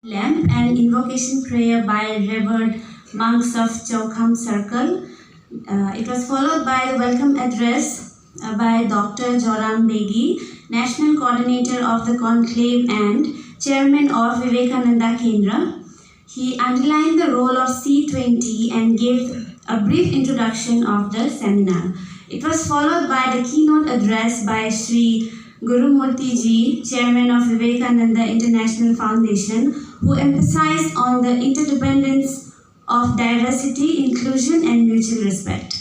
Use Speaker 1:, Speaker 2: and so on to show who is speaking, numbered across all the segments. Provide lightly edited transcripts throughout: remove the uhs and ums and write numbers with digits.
Speaker 1: Lamp and invocation prayer by Revered monks of Chowkham Circle. It was followed by the welcome address by Dr. Joram Begi, National Coordinator of the Conclave and Chairman of Vivekananda Kendra. He underlined the role of C20 and gave a brief introduction of the seminar. It was followed by the keynote address by Sri Gurumurti Ji, Chairman of Vivekananda International Foundation, who emphasized on the interdependence of diversity, inclusion, and mutual respect.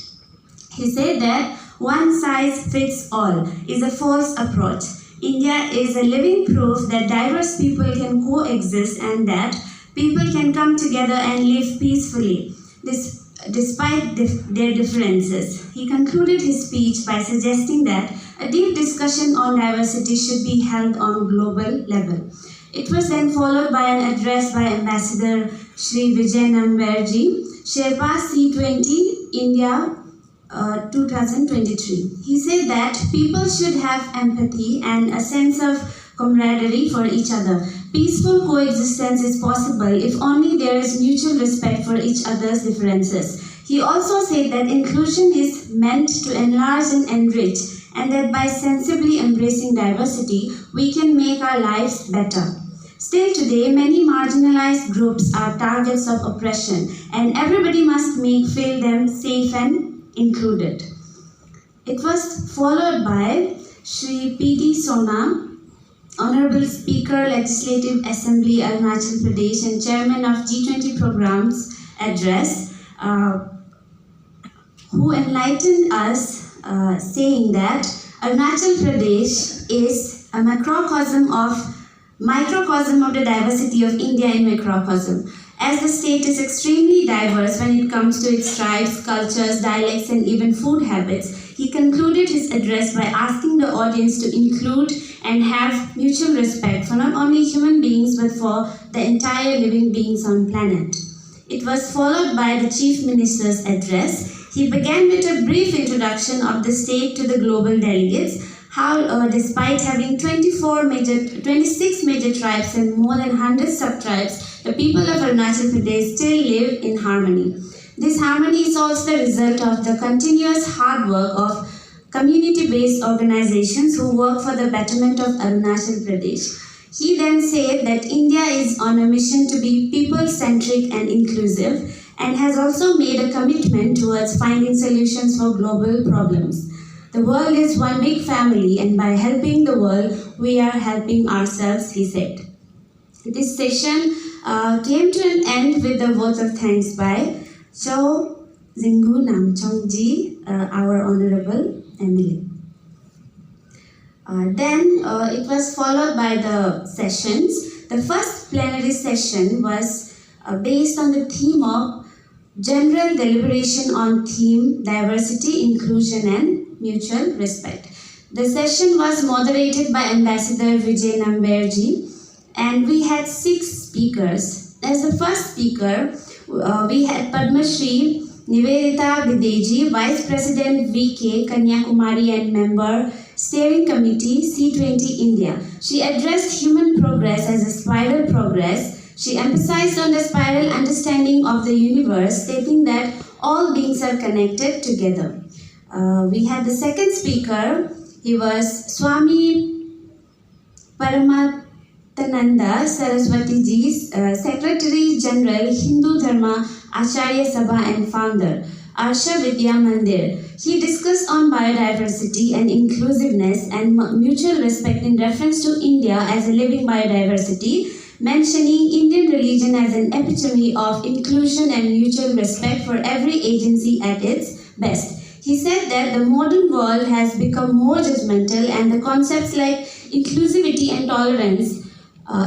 Speaker 1: He said that one size fits all is a false approach. India is a living proof that diverse people can coexist and that people can come together and live peacefully despite their differences. He concluded his speech by suggesting that a deep discussion on diversity should be held on global level. It was then followed by an address by Ambassador Shri Vijay Namberji, Sherpa C20 India 2023. He said that people should have empathy and a sense of camaraderie for each other. Peaceful coexistence is possible if only there is mutual respect for each other's differences. He also said that inclusion is meant to enlarge and enrich, and that by sensibly embracing diversity, we can make our lives better. Still today, many marginalized groups are targets of oppression, and everybody must feel them safe and included. It was followed by Shri P.D. Sona, Honorable Speaker, Legislative Assembly, Arunachal Pradesh, and Chairman of G20 Programs Address, who enlightened us saying that Arunachal Pradesh is a microcosm of the diversity of India in microcosm. As the state is extremely diverse when it comes to its tribes, cultures, dialects, and even food habits, he concluded his address by asking the audience to include and have mutual respect for not only human beings but for the entire living beings on planet. It was followed by the Chief Minister's address. He began with a brief introduction of the state to the global delegates, how despite having 26 major tribes and more than 100 sub-tribes, the people of Arunachal Pradesh still live in harmony. This harmony is also the result of the continuous hard work of community-based organizations who work for the betterment of Arunachal Pradesh. He then said that India is on a mission to be people-centric and inclusive, and has also made a commitment towards finding solutions for global problems. The world is one big family, and by helping the world, we are helping ourselves, he said. This session came to an end with the vote of thanks by Chow Zingu Namchong Ji, our Honorable MLA. Then it was followed by the sessions. The first plenary session was based on the theme of general deliberation on theme diversity, inclusion, and mutual respect. The session was moderated by Ambassador Vijay Namberji, and we had 6 speakers. As the first speaker, we had Padma Shri Nivedita Videji, Vice President VK Kanyakumari and Member Steering Committee C20 India. She addressed human progress as a spiral progress. She emphasized on the spiral understanding of the universe, stating that all beings are connected together. We had the second speaker. He was Swami Paramatananda Saraswati Ji, Secretary General Hindu Dharma Acharya Sabha and founder, Arsha Vidya Mandir. He discussed on biodiversity and inclusiveness and mutual respect in reference to India as a living biodiversity, mentioning Indian religion as an epitome of inclusion and mutual respect for every agency at its best. He said that the modern world has become more judgmental, and the concepts like inclusivity and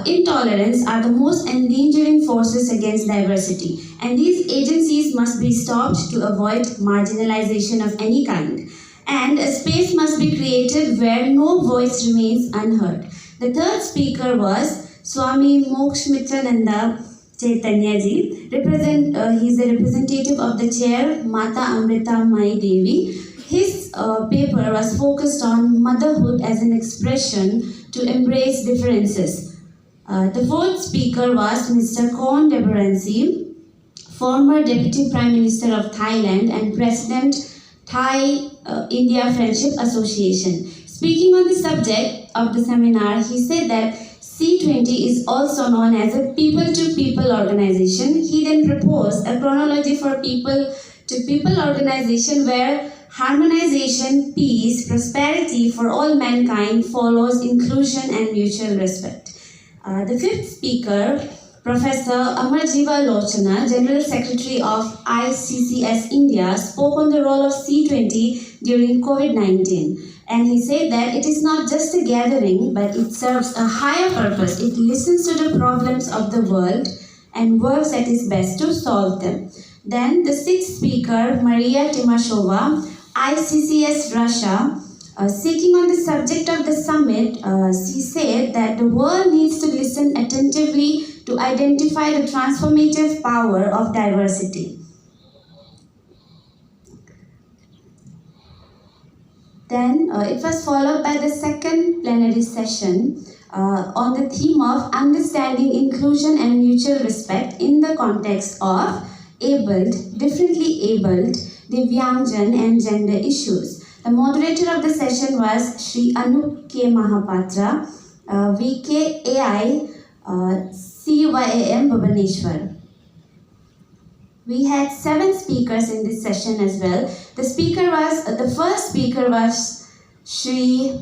Speaker 1: intolerance are the most endangering forces against diversity, and these agencies must be stopped to avoid marginalization of any kind, and a space must be created where no voice remains unheard. The third speaker was Swami Mokshamitrananda Chaitanya Ji. He's a representative of the chair Mata Amrita Mai Devi. His paper was focused on motherhood as an expression to embrace differences. The fourth speaker was Mr. Kon Deberensi, former Deputy Prime Minister of Thailand and President Thai India Friendship Association. Speaking on the subject of the seminar, he said that C20 is also known as a people-to-people organization. He then proposed a chronology for people-to-people organization where harmonization, peace, prosperity for all mankind follows inclusion and mutual respect. The fifth speaker, Professor Amarjiva Lochana, General Secretary of ICCS India, spoke on the role of C20 during COVID-19. And he said that it is not just a gathering, but it serves a higher purpose. It listens to the problems of the world and works at its best to solve them. Then the sixth speaker, Maria Timashova, ICCS Russia, speaking on the subject of the summit, she said that the world needs to listen attentively to identify the transformative power of diversity. Then it was followed by the second plenary session on the theme of understanding inclusion and mutual respect in the context of abled, differently abled, Divyangjan and gender issues. The moderator of the session was Shri Anup K. Mahapatra, VKAI CYAM Bhubaneswar. We had 7 speakers in this session as well. The first speaker was Shri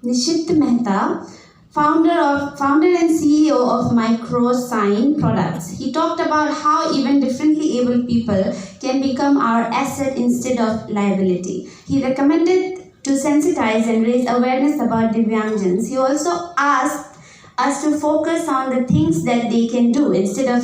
Speaker 1: Nishit Mehta, founder and CEO of Microsign Products. He talked about how even differently abled people can become our asset instead of liability. He recommended to sensitize and raise awareness about Divyangjans. He also asked us to focus on the things that they can do instead of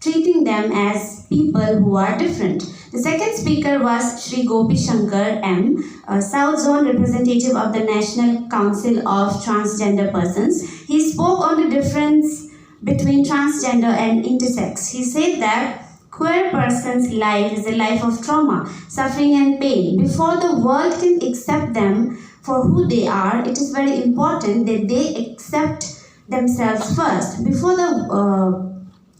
Speaker 1: treating them as people who are different. The second speaker was Shri Gopi Shankar M., South Zone representative of the National Council of Transgender Persons. He spoke on the difference between transgender and intersex. He said that queer person's life is a life of trauma, suffering and pain. Before the world can accept them for who they are, it is very important that they accept themselves first.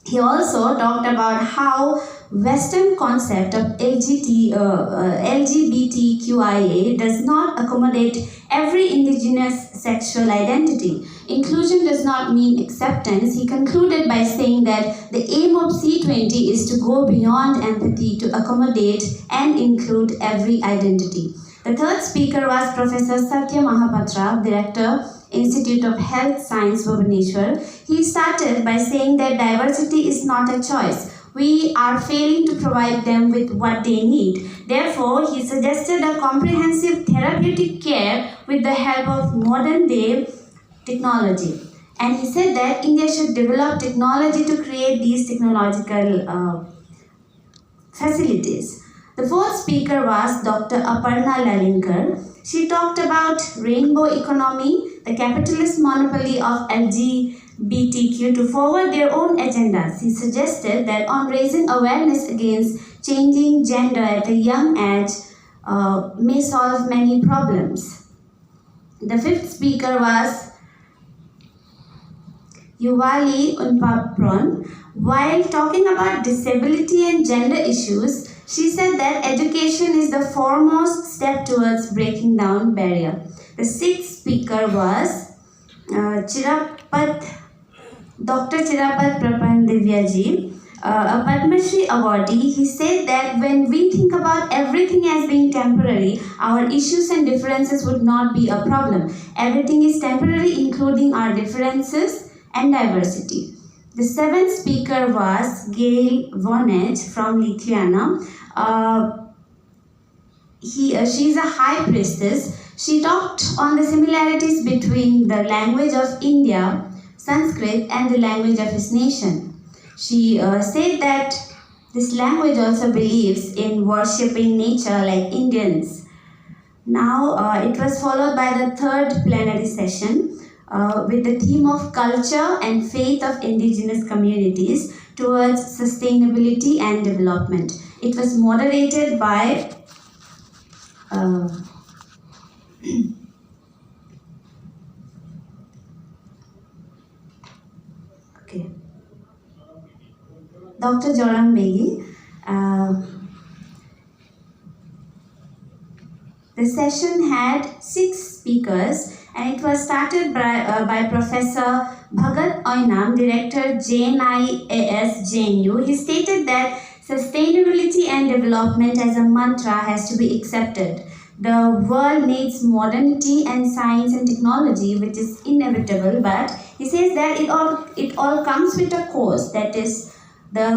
Speaker 1: He also talked about how Western concept of LGBTQIA does not accommodate every indigenous sexual identity. Inclusion does not mean acceptance. He concluded by saying that the aim of C20 is to go beyond empathy to accommodate and include every identity. The third speaker was Professor Satya Mahapatra, Director, Institute of Health Science, Bhubaneswar. He started by saying that diversity is not a choice. We are failing to provide them with what they need. Therefore, he suggested a comprehensive therapeutic care with the help of modern day technology. And he said that India should develop technology to create these technological facilities. The fourth speaker was Dr. Aparna Lalinkar. She talked about rainbow economy, the capitalist monopoly of LGBTQ to forward their own agendas. He suggested that on raising awareness against changing gender at a young age may solve many problems. The fifth speaker was Yuvali Unpapron. While talking about disability and gender issues, she said that education is the foremost step towards breaking down barrier. The sixth speaker was Dr. Chirapat Prapandivyaji, a Padma Shri awardee. He said that when we think about everything as being temporary, our issues and differences would not be a problem. Everything is temporary, including our differences and diversity. The seventh speaker was Gail Vonage from Lithuania. She's a high priestess. She talked on the similarities between the language of India, Sanskrit, and the language of his nation. She said that this language also believes in worshipping nature like Indians. Now, it was followed by the third plenary session with the theme of culture and faith of indigenous communities towards sustainability and development. It was moderated by Dr. Joram Begi. The session had 6 speakers and it was started by Professor Bhagat Oinam, Director JNIAS JNU. He stated that sustainability and development as a mantra has to be accepted. The world needs modernity and science and technology, which is inevitable, but he says that it all comes with a cost, that is the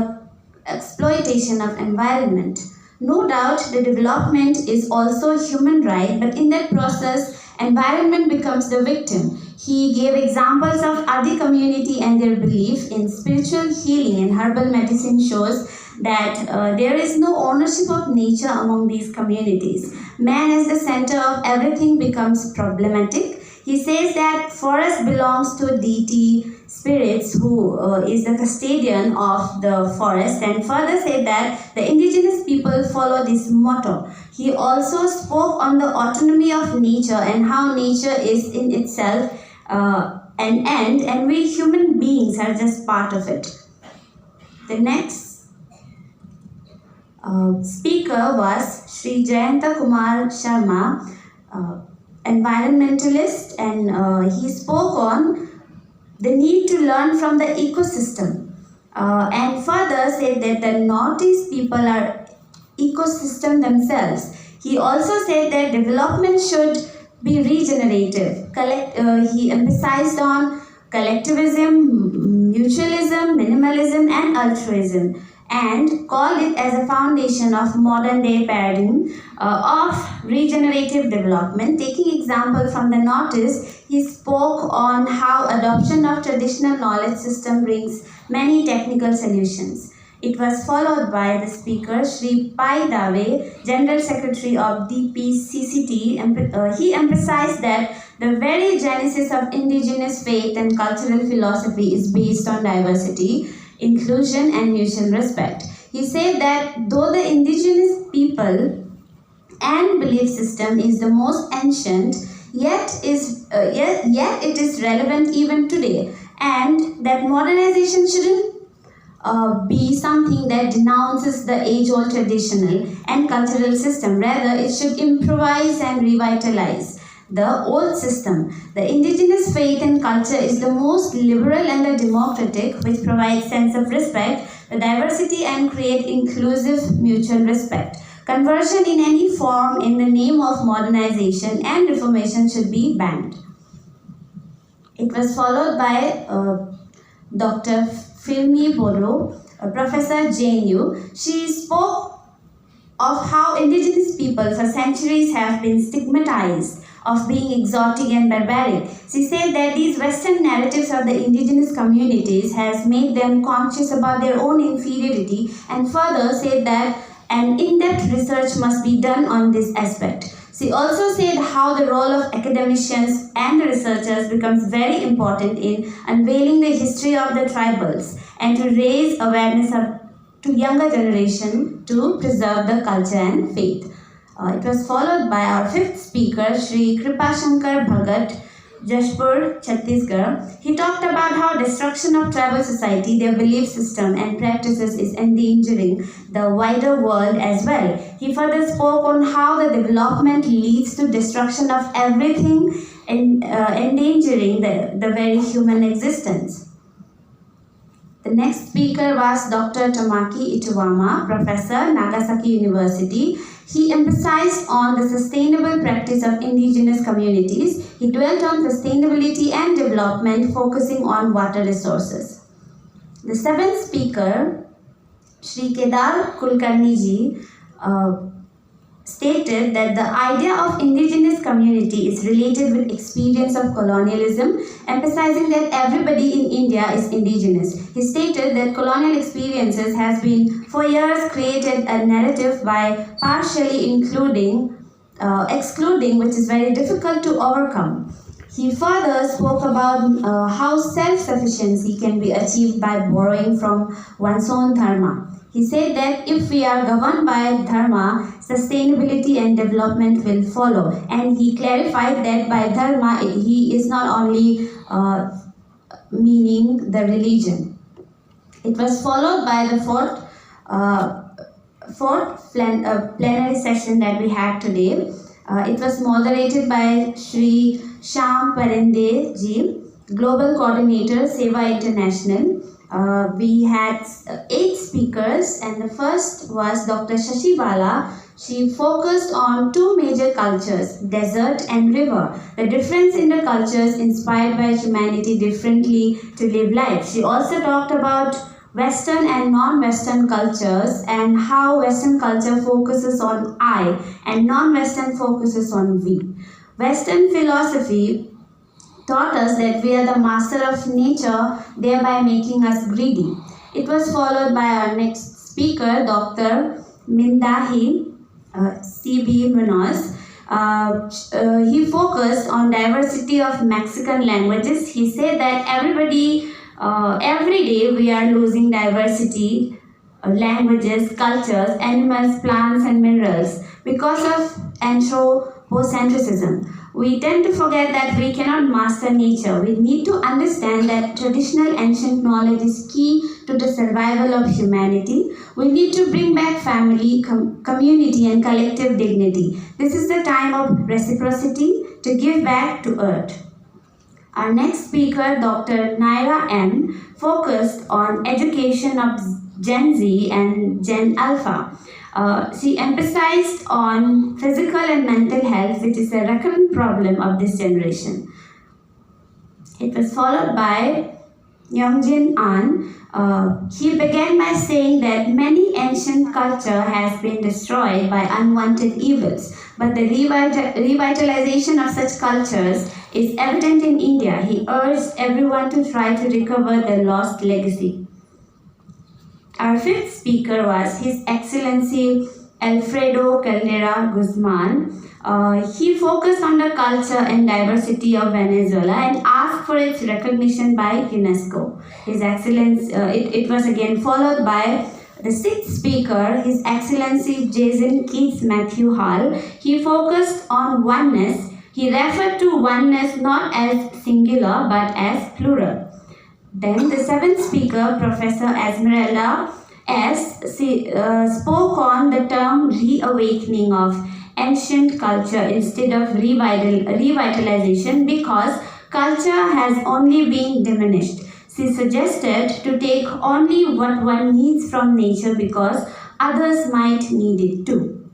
Speaker 1: exploitation of environment. No doubt the development is also a human right, but in that process, environment becomes the victim. He gave examples of Adi community and their belief in spiritual healing and herbal medicine shows that there is no ownership of nature among these communities. Man as the center of everything becomes problematic. He says that forest belongs to deity spirits who is the custodian of the forest, and further said that the indigenous people follow this motto. He also spoke on the autonomy of nature and how nature is in itself an end and we human beings are just part of it. The next speaker was Sri Jayanta Kumar Sharma, environmentalist, and he spoke on the need to learn from the ecosystem and further said that the Northeast people are ecosystem themselves. He also said that development should be regenerative. He emphasized on collectivism, mutualism, minimalism and altruism and called it as a foundation of modern day paradigm of regenerative development. Taking example from the Northeast, he spoke on how adoption of traditional knowledge system brings many technical solutions. It was followed by the speaker Sri Pai Dave, General Secretary of DPCCT. He emphasized that the very genesis of indigenous faith and cultural philosophy is based on diversity, inclusion and mutual respect. He said that though the indigenous people and belief system is the most ancient, yet it is relevant even today, and that modernization shouldn't be something that denounces the age-old traditional and cultural system. Rather, it should improvise and revitalize the old system. The indigenous faith and culture is the most liberal and the democratic, which provides sense of respect, the diversity and create inclusive mutual respect. Conversion in any form in the name of modernization and reformation should be banned. It was followed by Dr. Filmi Bolo, a professor JNU. She spoke of how indigenous people for centuries have been stigmatized of being exotic and barbaric. She said that these Western narratives of the indigenous communities has made them conscious about their own inferiority, and further said that an in-depth research must be done on this aspect. She also said how the role of academicians and researchers becomes very important in unveiling the history of the tribals and to raise awareness to younger generation to preserve the culture and faith. It was followed by our 5th speaker, Sri Kripashankar Bhagat, Jashpur, Chhattisgarh. He talked about how destruction of tribal society, their belief system and practices is endangering the wider world as well. He further spoke on how the development leads to destruction of everything and endangering the very human existence. The next speaker was Dr. Tamaki Ituwama, Professor, Nagasaki University. He emphasized on the sustainable practice of indigenous communities. He dwelt on sustainability and development, focusing on water resources. The 7th speaker, Sri Kedar Kulkarni ji, stated that the idea of indigenous community is related with experience of colonialism, emphasizing that everybody in India is indigenous. He stated that colonial experiences has been for years created a narrative by partially excluding, which is very difficult to overcome. He further spoke about how self-sufficiency can be achieved by borrowing from one's own dharma. He said that if we are governed by dharma, sustainability and development will follow. And he clarified that by dharma, he is not only meaning the religion. It was followed by the fourth plenary session that we had today. It was moderated by Shri Shyam Parinde ji, Global Coordinator, Seva International. We had 8 speakers, and the first was Dr. Shashi Bala. She focused on 2 major cultures, desert and river. The difference in the cultures inspired by humanity differently to live life. She also talked about Western and non-Western cultures and how Western culture focuses on I and non-Western focuses on we. Western philosophy taught us that we are the master of nature, thereby making us greedy. It was followed by our next speaker, Dr. Mindahi C.B. Munoz. He focused on diversity of Mexican languages. He said that every day we are losing diversity, languages, cultures, animals, plants, and minerals because of anthropocentrism. We tend to forget that we cannot master nature. We need to understand that traditional ancient knowledge is key to the survival of humanity. We need to bring back family, community, and collective dignity. This is the time of reciprocity to give back to Earth. Our next speaker, Dr. Naira M., focused on education of Gen Z and Gen Alpha. She emphasized on physical and mental health, which is a recurrent problem of this generation. It was followed by Youngjin An. He began by saying that many ancient culture has been destroyed by unwanted evils, but the revitalization of such cultures is evident in India. He urged everyone to try to recover their lost legacy. Our fifth speaker was His Excellency Alfredo Caldera Guzman. He focused on the culture and diversity of Venezuela and asked for its recognition by UNESCO. His Excellency, it was again followed by the sixth speaker, His Excellency Jason Keats Matthew Hall. He focused on oneness. He referred to oneness not as singular but as plural. Then the seventh speaker, Professor Esmeralda S., spoke on the term reawakening of ancient culture instead of revitalization because culture has only been diminished. She suggested to take only what one needs from nature because others might need it too.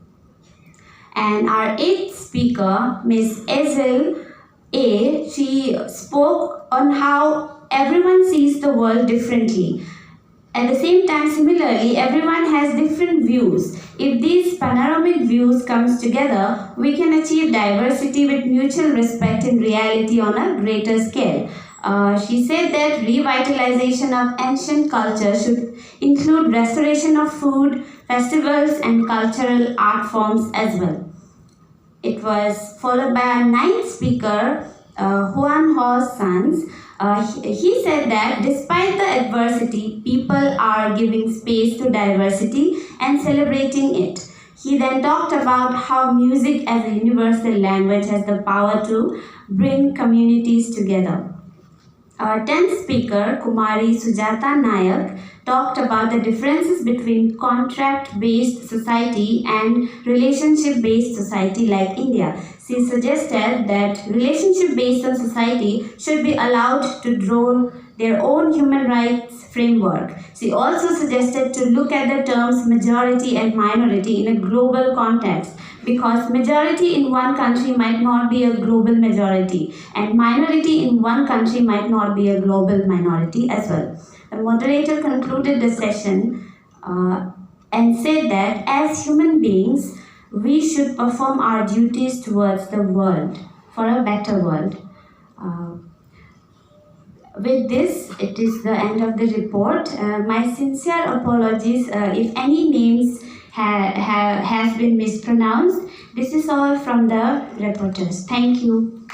Speaker 1: And our eighth speaker, Ms. Ezel A., she spoke on how everyone sees the world differently. At the same time, similarly, everyone has different views. If these panoramic views comes together, we can achieve diversity with mutual respect in reality on a greater scale. She said that revitalization of ancient culture should include restoration of food, festivals, and cultural art forms as well. It was followed by our ninth speaker, Juan Ho Sanz. He said that despite the adversity, people are giving space to diversity and celebrating it. He then talked about how music as a universal language has the power to bring communities together. Our 10th speaker, Kumari Sujata Nayak, talked about the differences between contract-based society and relationship-based society like India. She suggested that relationship-based society should be allowed to draw their own human rights framework. She also suggested to look at the terms majority and minority in a global context because majority in one country might not be a global majority and minority in one country might not be a global minority as well. The moderator concluded the session and said that as human beings, we should perform our duties towards the world for a better world. With this, it is the end of the report. My sincere apologies if any names have been mispronounced. This is all from the reporters. Thank you.